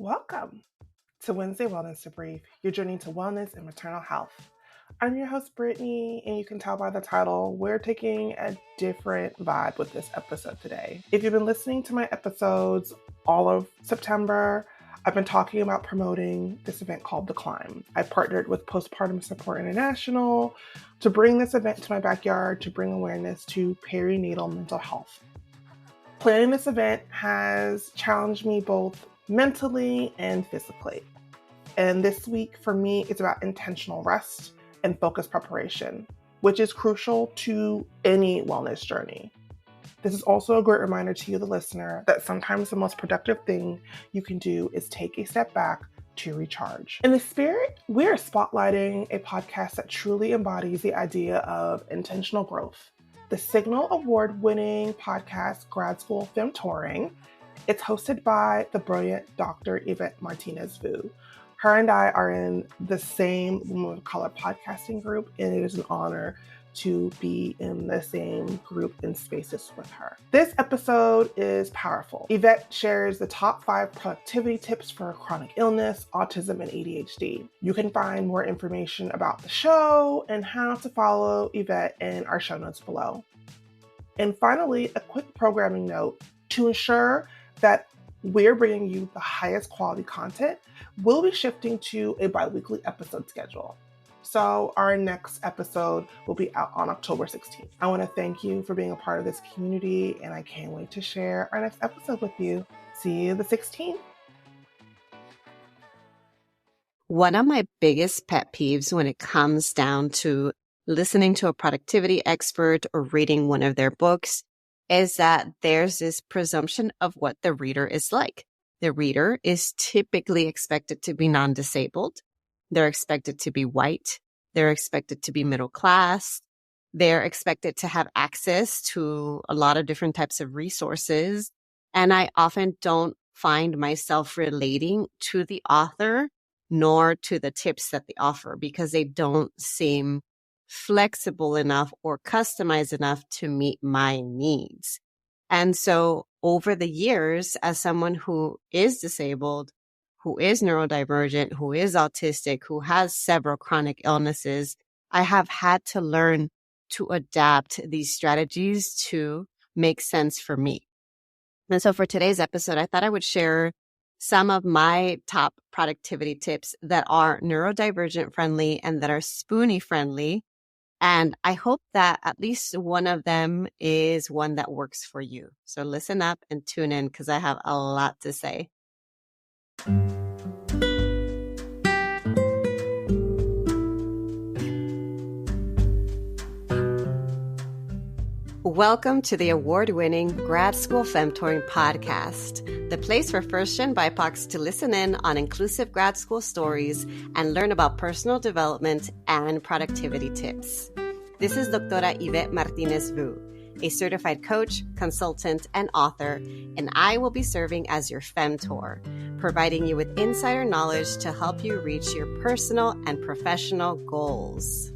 Welcome to Wednesday Wellness Debrief, your journey to wellness and maternal health. I'm your host, Brittany, and you can tell by the title, we're taking a different vibe with this episode today. If you've been listening to my episodes all of September, I've been talking about promoting this event called The Climb. I partnered with Postpartum Support International to bring this event to my backyard to bring awareness to perinatal mental health. Planning this event has challenged me both mentally and physically. And this week for me, it's about intentional rest and focused preparation, which is crucial to any wellness journey. This is also a great reminder to you, the listener, that sometimes the most productive thing you can do is take a step back to recharge. In the spirit, we are spotlighting a podcast that truly embodies the idea of intentional growth. The Signal Award-winning podcast, Grad School Femtoring. It's hosted by the brilliant Dr. Yvette Martínez-Vu. Her and I are in the same Women of Color podcasting group, and it is an honor to be in the same group and spaces with her. This episode is powerful. Yvette shares the top 5 productivity tips for chronic illness, autism, and ADHD. You can find more information about the show and how to follow Yvette in our show notes below. And finally, a quick programming note to ensure that we're bringing you the highest quality content. We'll be shifting to a bi-weekly episode schedule. So our next episode will be out on October 16th. I want to thank you for being a part of this community, and I can't wait to share our next episode with you. See you the 16th. One of my biggest pet peeves when it comes down to listening to a productivity expert or reading one of their books is that there's this presumption of what the reader is like. The reader is typically expected to be non-disabled. They're expected to be white. They're expected to be middle class. They're expected to have access to a lot of different types of resources. And I often don't find myself relating to the author nor to the tips that they offer because they don't seem flexible enough or customized enough to meet my needs. And so over the years, as someone who is disabled, who is neurodivergent, who is autistic, who has several chronic illnesses, I have had to learn to adapt these strategies to make sense for me. And so for today's episode, I thought I would share some of my top productivity tips that are neurodivergent friendly and that are spoonie friendly. And I hope that at least one of them is one that works for you. So listen up and tune in because I have a lot to say. Welcome to the award-winning Grad School Femtoring Podcast, the place for first-gen BIPOCs to listen in on inclusive grad school stories and learn about personal development and productivity tips. This is Dr. Yvette Martínez-Vu, a certified coach, consultant, and author, and I will be serving as your femtor, providing you with insider knowledge to help you reach your personal and professional goals.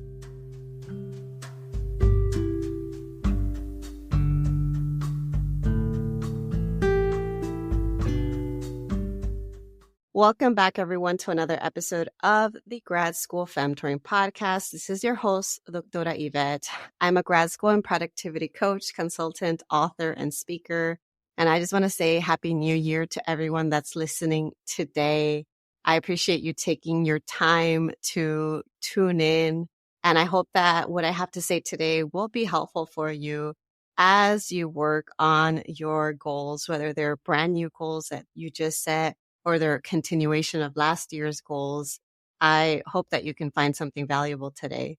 Welcome back, everyone, to another episode of the Grad School Femtoring Podcast. This is your host, Dr. Yvette. I'm a grad school and productivity coach, consultant, author, and speaker. And I just want to say Happy New Year to everyone that's listening today. I appreciate you taking your time to tune in. And I hope that what I have to say today will be helpful for you as you work on your goals, whether they're brand new goals that you just set or their continuation of last year's goals. I hope that you can find something valuable today.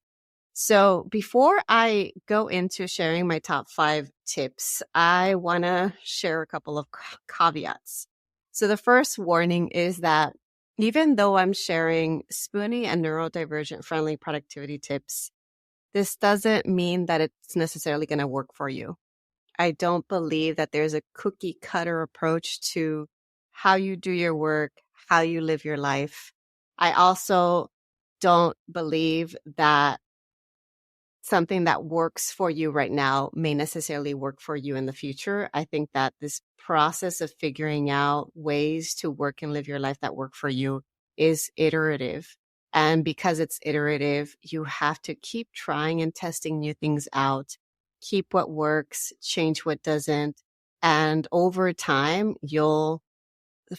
So before I go into sharing my top 5 tips, I want to share a couple of caveats. So the first warning is that even though I'm sharing spoonie and neurodivergent friendly productivity tips, this doesn't mean that it's necessarily going to work for you. I don't believe that there's a cookie cutter approach to how you do your work, how you live your life. I also don't believe that something that works for you right now may necessarily work for you in the future. I think that this process of figuring out ways to work and live your life that work for you is iterative. And because it's iterative, you have to keep trying and testing new things out, keep what works, change what doesn't. And over time, you'll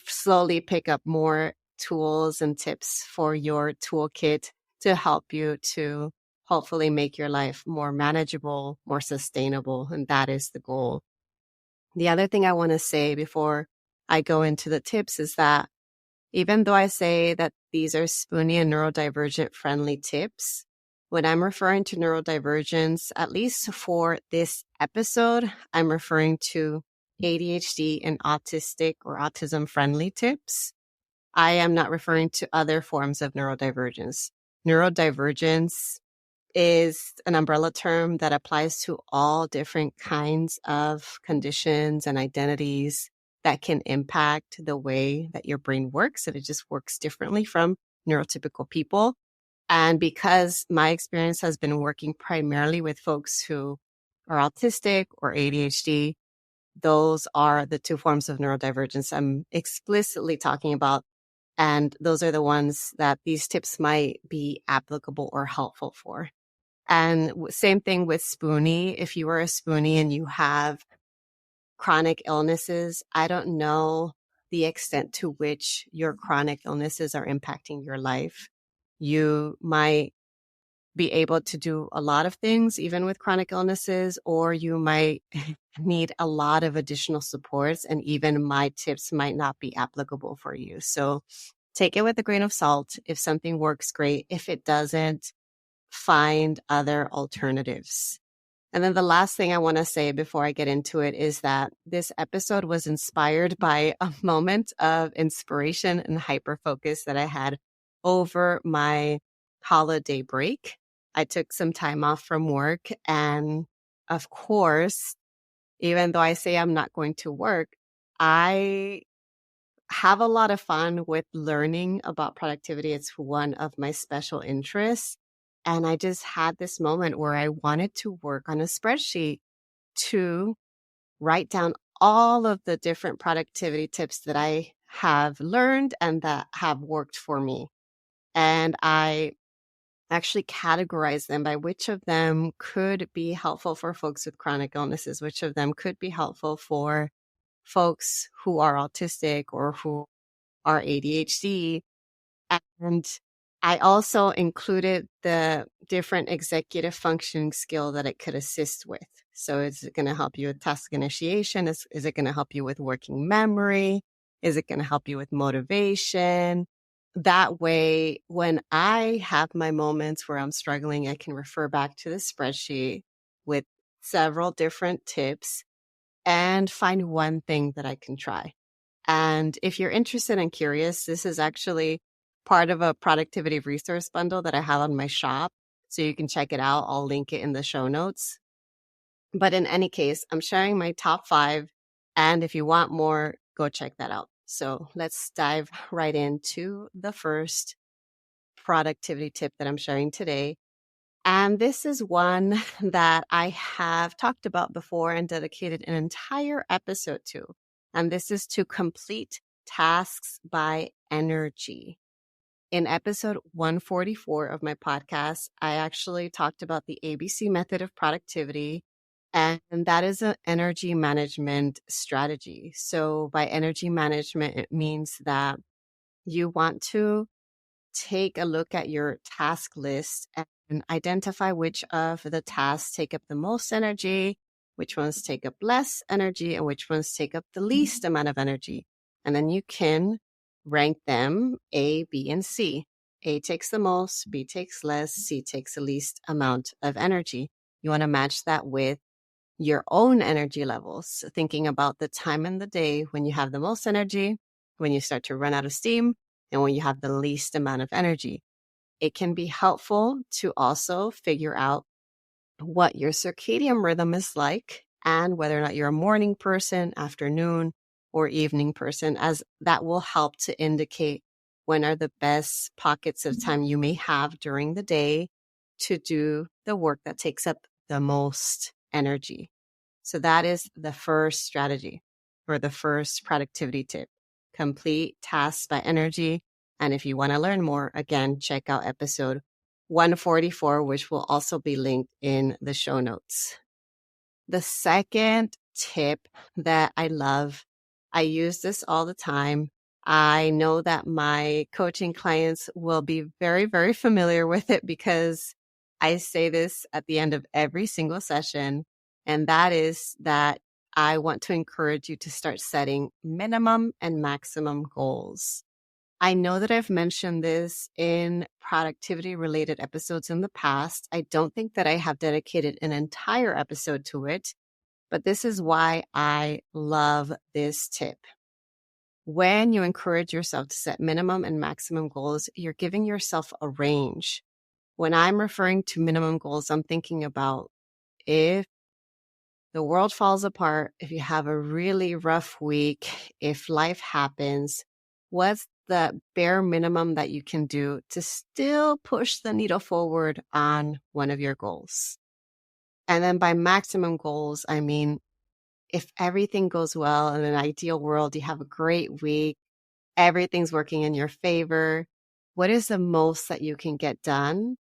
slowly pick up more tools and tips for your toolkit to help you to hopefully make your life more manageable, more sustainable. And that is the goal. The other thing I want to say before I go into the tips is that even though I say that these are spoonie and neurodivergent friendly tips, when I'm referring to neurodivergence, at least for this episode, I'm referring to ADHD and autistic or autism friendly tips. I am not referring to other forms of neurodivergence. Neurodivergence is an umbrella term that applies to all different kinds of conditions and identities that can impact the way that your brain works. And it just works differently from neurotypical people. And because my experience has been working primarily with folks who are autistic or ADHD, those are the two forms of neurodivergence I'm explicitly talking about. And those are the ones that these tips might be applicable or helpful for. And same thing with spoonie. If you are a spoonie and you have chronic illnesses, I don't know the extent to which your chronic illnesses are impacting your life. You might be able to do a lot of things, even with chronic illnesses, or you might need a lot of additional supports, and even my tips might not be applicable for you. So take it with a grain of salt. If something works, great. If it doesn't, find other alternatives. And then the last thing I want to say before I get into it is that this episode was inspired by a moment of inspiration and hyper-focus that I had over my holiday break. I took some time off from work, and of course, even though I say I'm not going to work, I have a lot of fun with learning about productivity. It's one of my special interests. And I just had this moment where I wanted to work on a spreadsheet to write down all of the different productivity tips that I have learned and that have worked for me. And I actually categorize them by which of them could be helpful for folks with chronic illnesses, which of them could be helpful for folks who are autistic or who are ADHD. And I also included the different executive functioning skill that it could assist with. So is it going to help you with task initiation? Is it going to help you with working memory? Is it going to help you with motivation? That way, when I have my moments where I'm struggling, I can refer back to the spreadsheet with several different tips and find one thing that I can try. And if you're interested and curious, this is actually part of a productivity resource bundle that I have on my shop. So you can check it out. I'll link it in the show notes. But in any case, I'm sharing my top 5. And if you want more, go check that out. So let's dive right into the first productivity tip that I'm sharing today. And this is one that I have talked about before and dedicated an entire episode to. And this is to complete tasks by energy. In episode 144 of my podcast, I actually talked about the ABC method of productivity, and that is an energy management strategy. So by energy management, it means that you want to take a look at your task list and identify which of the tasks take up the most energy, which ones take up less energy, and which ones take up the least amount of energy. And then you can rank them A, B, and C. A takes the most, B takes less, C takes the least amount of energy. You want to match that with your own energy levels, thinking about the time in the day when you have the most energy, when you start to run out of steam, and when you have the least amount of energy. It can be helpful to also figure out what your circadian rhythm is like and whether or not you're a morning person, afternoon, or evening person, as that will help to indicate when are the best pockets of time you may have during the day to do the work that takes up the most energy. So that is the first strategy or the first productivity tip. Complete tasks by energy. And if you want to learn more, again, check out episode 144, which will also be linked in the show notes. The second tip that I love, I use this all the time. I know that my coaching clients will be very, very familiar with it because I say this at the end of every single session. And that is that I want to encourage you to start setting minimum and maximum goals. I know that I've mentioned this in productivity related episodes in the past. I don't think that I have dedicated an entire episode to it, but this is why I love this tip. When you encourage yourself to set minimum and maximum goals, you're giving yourself a range. When I'm referring to minimum goals, I'm thinking about if the world falls apart, if you have a really rough week, if life happens, what's the bare minimum that you can do to still push the needle forward on one of your goals? And then by maximum goals, I mean, if everything goes well in an ideal world, you have a great week, everything's working in your favor, what is the most that you can get done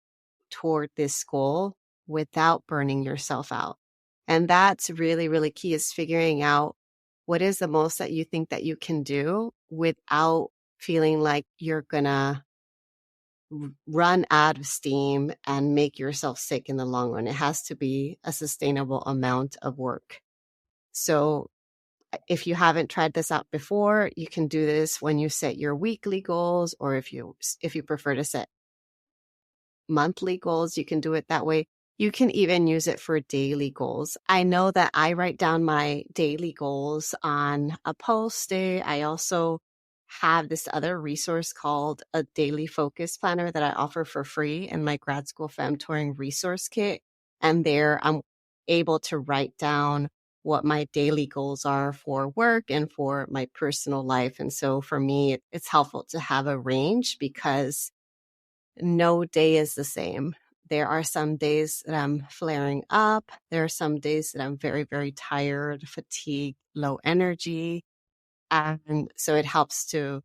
toward this goal without burning yourself out? And that's really, really key, is figuring out what is the most that you think that you can do without feeling like you're going to run out of steam and make yourself sick in the long run. It has to be a sustainable amount of work. So if you haven't tried this out before, you can do this when you set your weekly goals, or if you prefer to set monthly goals, you can do it that way. You can even use it for daily goals. I know that I write down my daily goals on a Post-it. I also have this other resource called a daily focus planner that I offer for free in my Grad School Femtoring resource kit. And there I'm able to write down what my daily goals are for work and for my personal life. And so for me, it's helpful to have a range because no day is the same. There are some days that I'm flaring up. There are some days that I'm very, very tired, fatigued, low energy. And so it helps to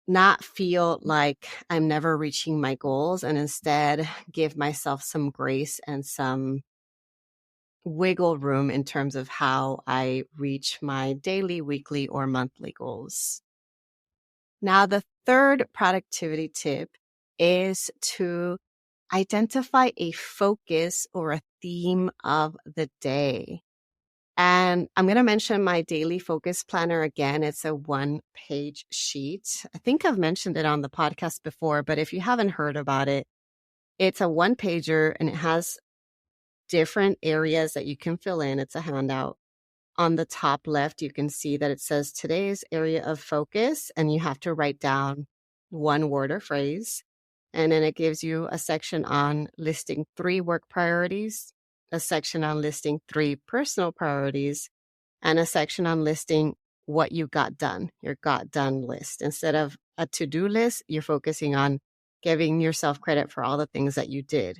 not feel like I'm never reaching my goals, and instead give myself some grace and some wiggle room in terms of how I reach my daily, weekly, or monthly goals. Now, the third productivity tip is to identify a focus or a theme of the day. And I'm going to mention my daily focus planner again. It's a 1-page sheet. I think I've mentioned it on the podcast before, but if you haven't heard about it, it's a 1-pager and it has different areas that you can fill in. It's a handout. On the top left, you can see that it says today's area of focus, and you have to write down one word or phrase. And then it gives you a section on listing 3 work priorities, a section on listing 3 personal priorities, and a section on listing what you got done, your got done list. Instead of a to-do list, you're focusing on giving yourself credit for all the things that you did.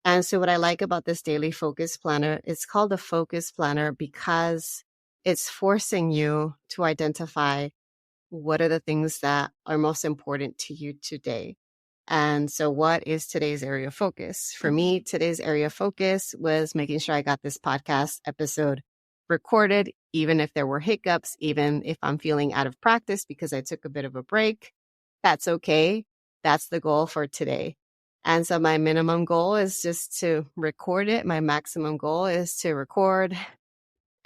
And so what I like about this daily focus planner, it's called a focus planner because it's forcing you to identify what are the things that are most important to you today. And so what is today's area of focus? For me, today's area of focus was making sure I got this podcast episode recorded, even if there were hiccups, even if I'm feeling out of practice because I took a bit of a break. That's okay. That's the goal for today. And so my minimum goal is just to record it. My maximum goal is to record,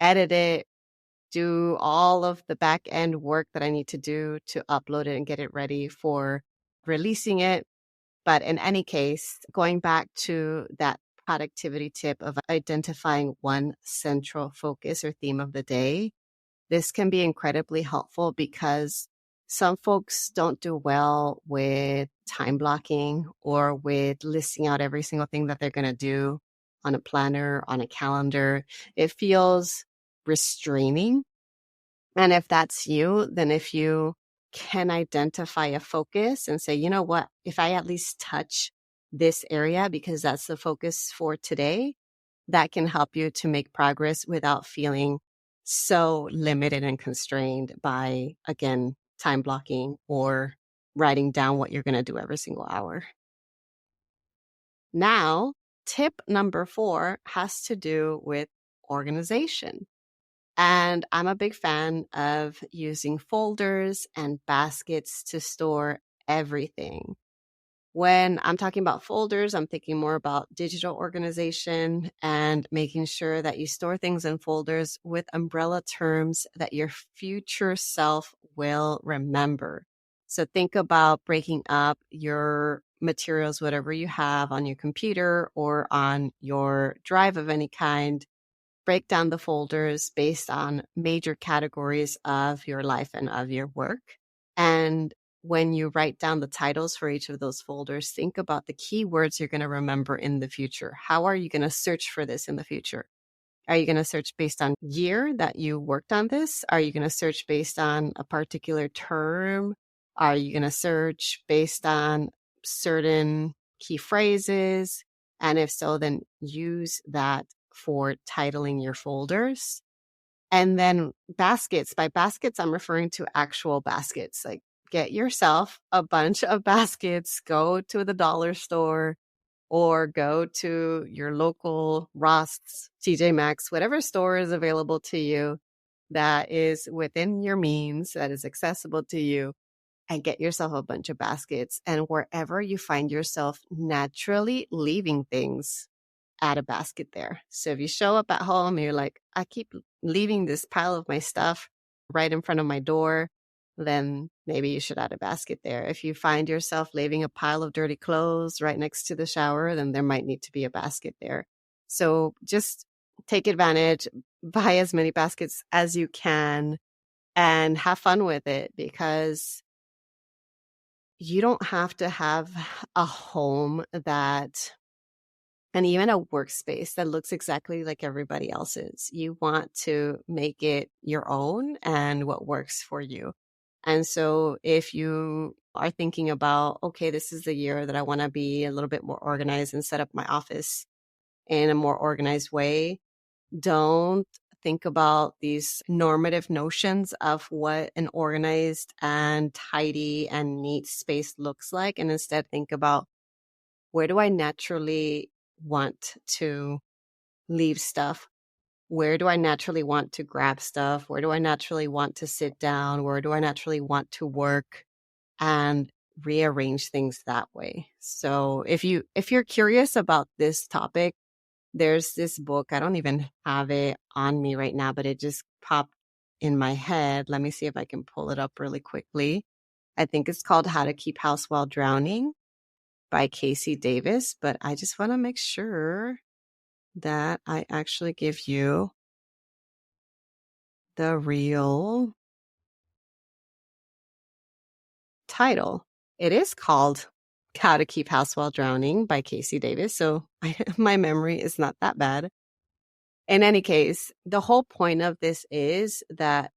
edit it, do all of the back end work that I need to do to upload it and get it ready for releasing it. But in any case, going back to that productivity tip of identifying one central focus or theme of the day, this can be incredibly helpful because some folks don't do well with time blocking or with listing out every single thing that they're going to do on a planner, on a calendar. It feels restraining. And if that's you, then if you can identify a focus and say, you know what, if I at least touch this area because that's the focus for today, that can help you to make progress without feeling so limited and constrained by, again, time blocking or writing down what you're going to do every single hour. Now, tip number 4 has to do with organization. And I'm a big fan of using folders and baskets to store everything. When I'm talking about folders, I'm thinking more about digital organization and making sure that you store things in folders with umbrella terms that your future self will remember. So think about breaking up your materials, whatever you have on your computer or on your drive of any kind. Break down the folders based on major categories of your life and of your work. And when you write down the titles for each of those folders, think about the keywords you're going to remember in the future. How are you going to search for this in the future? Are you going to search based on year that you worked on this? Are you going to search based on a particular term? Are you going to search based on certain key phrases? And if so, then use that for titling your folders. And then baskets. By baskets, I'm referring to actual baskets. Like, get yourself a bunch of baskets, go to the dollar store or go to your local Ross, TJ Maxx, whatever store is available to you that is within your means, that is accessible to you, and get yourself a bunch of baskets. And wherever you find yourself naturally leaving things, add a basket there. So if you show up at home and you're like, I keep leaving this pile of my stuff right in front of my door, then maybe you should add a basket there. If you find yourself leaving a pile of dirty clothes right next to the shower, then there might need to be a basket there. So just take advantage, buy as many baskets as you can, and have fun with it, because you don't have to have a home that, and even a workspace that looks exactly like everybody else's. You want to make it your own and what works for you. And so if you are thinking about, okay, this is the year that I want to be a little bit more organized and set up my office in a more organized way, don't think about these normative notions of what an organized and tidy and neat space looks like. And instead think about, where do I naturally want to leave stuff? Where do I naturally want to grab stuff? Where do I naturally want to sit down? Where do I naturally want to work? And rearrange things that way. So if you're curious about this topic, there's this book. I don't even have it on me right now, but it just popped in my head. Let me see if I can pull it up really quickly. I think it's called How to Keep House While Drowning by Casey Davis, but I just want to make sure that I actually give you the real title. It is called How to Keep House While Drowning by Casey Davis, so my memory is not that bad. In any case, the whole point of this is that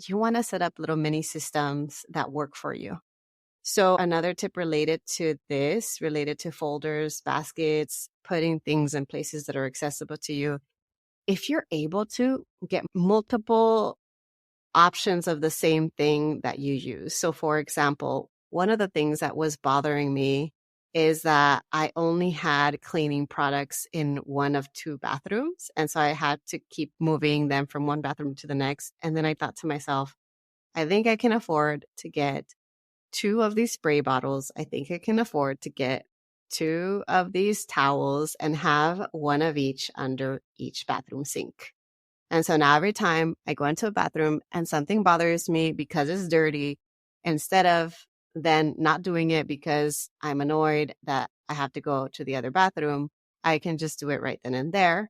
you want to set up little mini systems that work for you. So another tip related to this, related to folders, baskets, putting things in places that are accessible to you, if you're able to get multiple options of the same thing that you use. So for example, one of the things that was bothering me is that I only had cleaning products in one of 2 bathrooms. And so I had to keep moving them from one bathroom to the next. And then I thought to myself, I think I can afford to get 2 of these spray bottles. I think I can afford to get 2 of these towels and have one of each under each bathroom sink. And so now every time I go into a bathroom and something bothers me because it's dirty, instead of then not doing it because I'm annoyed that I have to go to the other bathroom, I can just do it right then and there.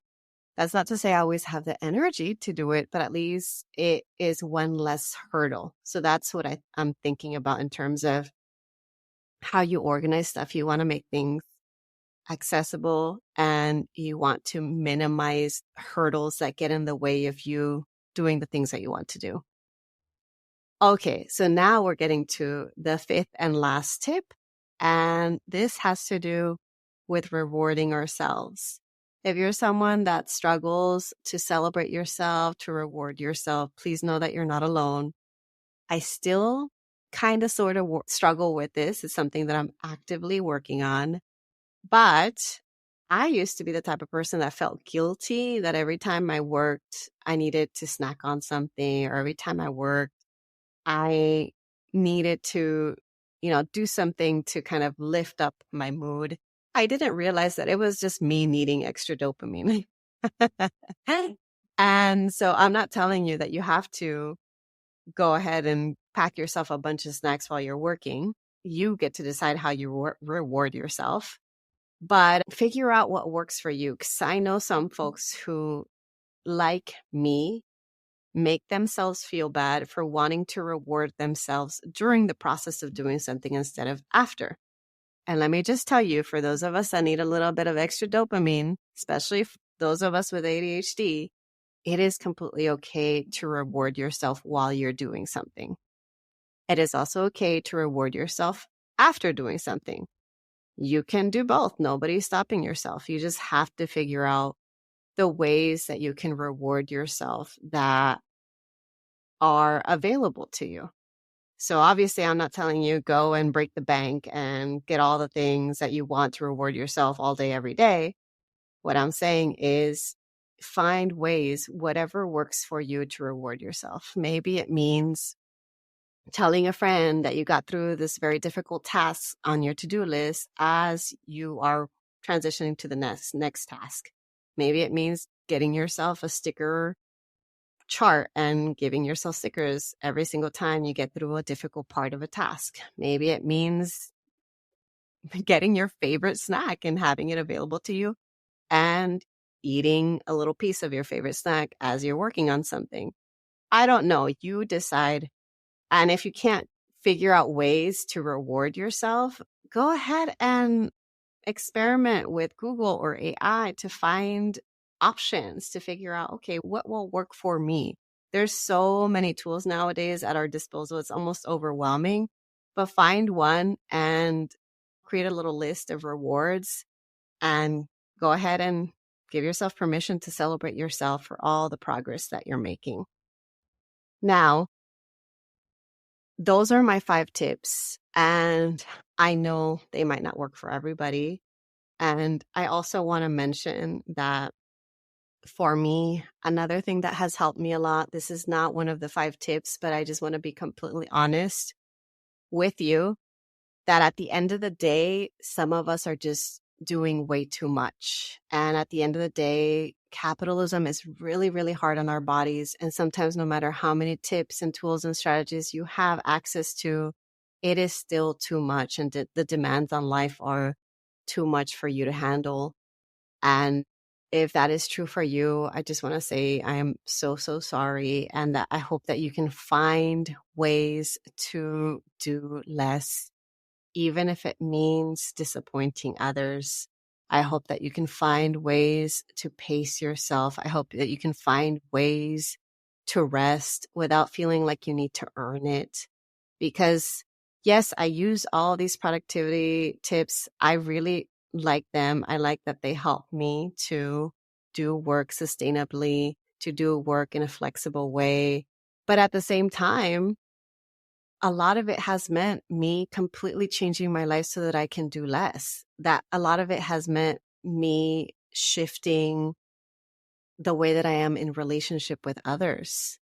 That's not to say I always have the energy to do it, but at least it is one less hurdle. So that's what I'm thinking about in terms of how you organize stuff. You want to make things accessible and you want to minimize hurdles that get in the way of you doing the things that you want to do. Okay, so now we're getting to the 5th and last tip. And this has to do with rewarding ourselves. If you're someone that struggles to celebrate yourself, to reward yourself, please know that you're not alone. I still kind of sort of struggle with this. It's something that I'm actively working on. But I used to be the type of person that felt guilty that every time I worked, I needed to snack on something, or every time I worked, I needed to, do something to kind of lift up my mood. I didn't realize that it was just me needing extra dopamine. And so I'm not telling you that you have to go ahead and pack yourself a bunch of snacks while you're working. You get to decide how you reward yourself, but figure out what works for you. Because I know some folks who, like me, make themselves feel bad for wanting to reward themselves during the process of doing something instead of after. And let me just tell you, for those of us that need a little bit of extra dopamine, especially those of us with ADHD, it is completely okay to reward yourself while you're doing something. It is also okay to reward yourself after doing something. You can do both. Nobody's stopping yourself. You just have to figure out the ways that you can reward yourself that are available to you. So obviously, I'm not telling you go and break the bank and get all the things that you want to reward yourself all day, every day. What I'm saying is find ways, whatever works for you, to reward yourself. Maybe it means telling a friend that you got through this very difficult task on your to-do list as you are transitioning to the next task. Maybe it means getting yourself a sticker chart and giving yourself stickers every single time you get through a difficult part of a task. Maybe it means getting your favorite snack and having it available to you and eating a little piece of your favorite snack as you're working on something. I don't know. You decide. And if you can't figure out ways to reward yourself, go ahead and experiment with Google or AI to find options to figure out, okay, what will work for me? There's so many tools nowadays at our disposal. It's almost overwhelming, but find one and create a little list of rewards and go ahead and give yourself permission to celebrate yourself for all the progress that you're making. Now, those are my 5 tips, and I know they might not work for everybody. And I also want to mention that for me, another thing that has helped me a lot, this is not one of the 5 tips, but I just want to be completely honest with you that at the end of the day, some of us are just doing way too much. And at the end of the day, capitalism is really, really hard on our bodies. And sometimes no matter how many tips and tools and strategies you have access to, it is still too much. And the demands on life are too much for you to handle. And if that is true for you, I just want to say I am so, so sorry. And that I hope that you can find ways to do less, even if it means disappointing others. I hope that you can find ways to pace yourself. I hope that you can find ways to rest without feeling like you need to earn it. Because yes, I use all these productivity tips. I really like them. I like that they help me to do work sustainably, to do work in a flexible way. But at the same time, a lot of it has meant me completely changing my life so that I can do less. That a lot of it has meant me shifting the way that I am in relationship with others.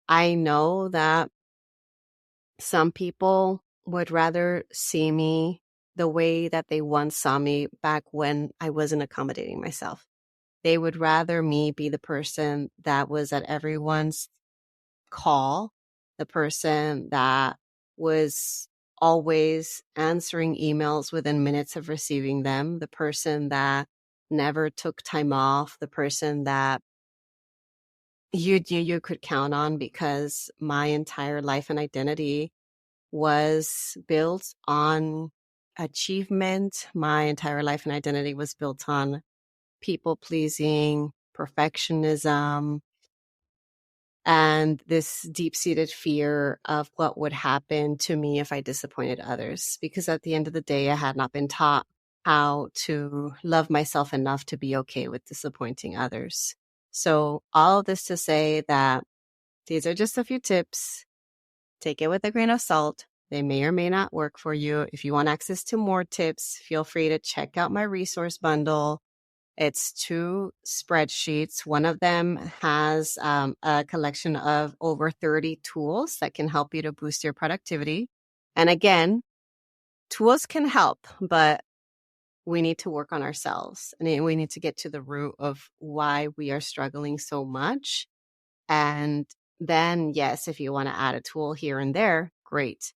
I know that some people would rather see me the way that they once saw me back when I wasn't accommodating myself. They would rather me be the person that was at everyone's call, the person that was always answering emails within minutes of receiving them, the person that never took time off, the person that you knew you could count on, because my entire life and identity was built on achievement. My entire life and identity was built on people pleasing, perfectionism, and this deep-seated fear of what would happen to me if I disappointed others. Because at the end of the day, I had not been taught how to love myself enough to be okay with disappointing others. So all of this to say that these are just a few tips. Take it with a grain of salt. They may or may not work for you. If you want access to more tips, feel free to check out my resource bundle. It's 2 spreadsheets. One of them has a collection of over 30 tools that can help you to boost your productivity. And again, tools can help, but we need to work on ourselves. And we need to get to the root of why we are struggling so much. And then, yes, if you want to add a tool here and there, great.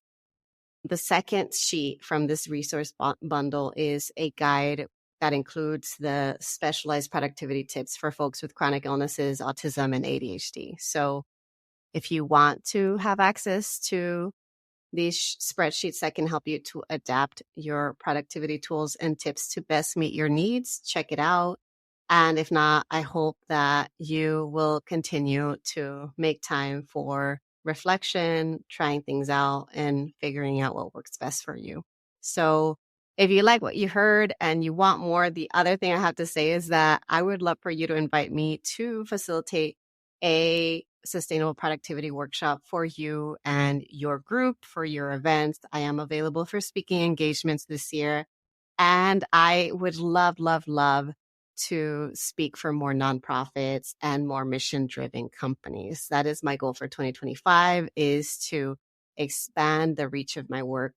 The second sheet from this resource bundle is a guide that includes the specialized productivity tips for folks with chronic illnesses, autism, and ADHD. So if you want to have access to these spreadsheets that can help you to adapt your productivity tools and tips to best meet your needs, check it out. And if not, I hope that you will continue to make time for reflection, trying things out, and figuring out what works best for you. So if you like what you heard and you want more, the other thing I have to say is that I would love for you to invite me to facilitate a sustainable productivity workshop for you and your group, for your events. I am available for speaking engagements this year. And I would love to speak for more nonprofits and more mission-driven companies. That is my goal for 2025, is to expand the reach of my work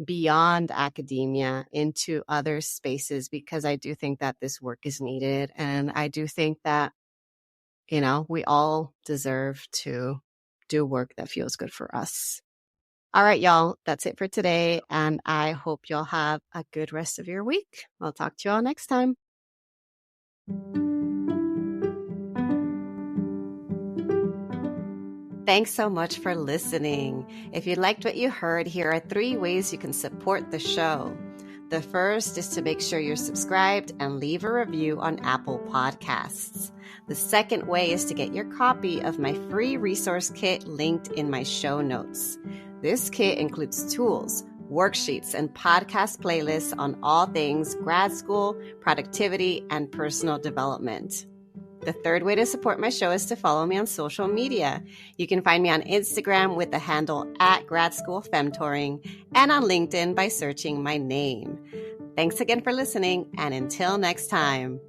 beyond academia into other spaces, because I do think that this work is needed. And I do think that, we all deserve to do work that feels good for us. All right, y'all, that's it for today. And I hope y'all have a good rest of your week. I'll talk to y'all next time. Thanks so much for listening. If you liked what you heard, here are 3 ways you can support the show. The first is to make sure you're subscribed and leave a review on Apple Podcasts. The second way is to get your copy of my free resource kit linked in my show notes. This kit includes tools, worksheets, and podcast playlists on all things grad school, productivity, and personal development. The third way to support my show is to follow me on social media. You can find me on Instagram with the handle @Grad School Femtoring and on LinkedIn by searching my name. Thanks again for listening, and until next time.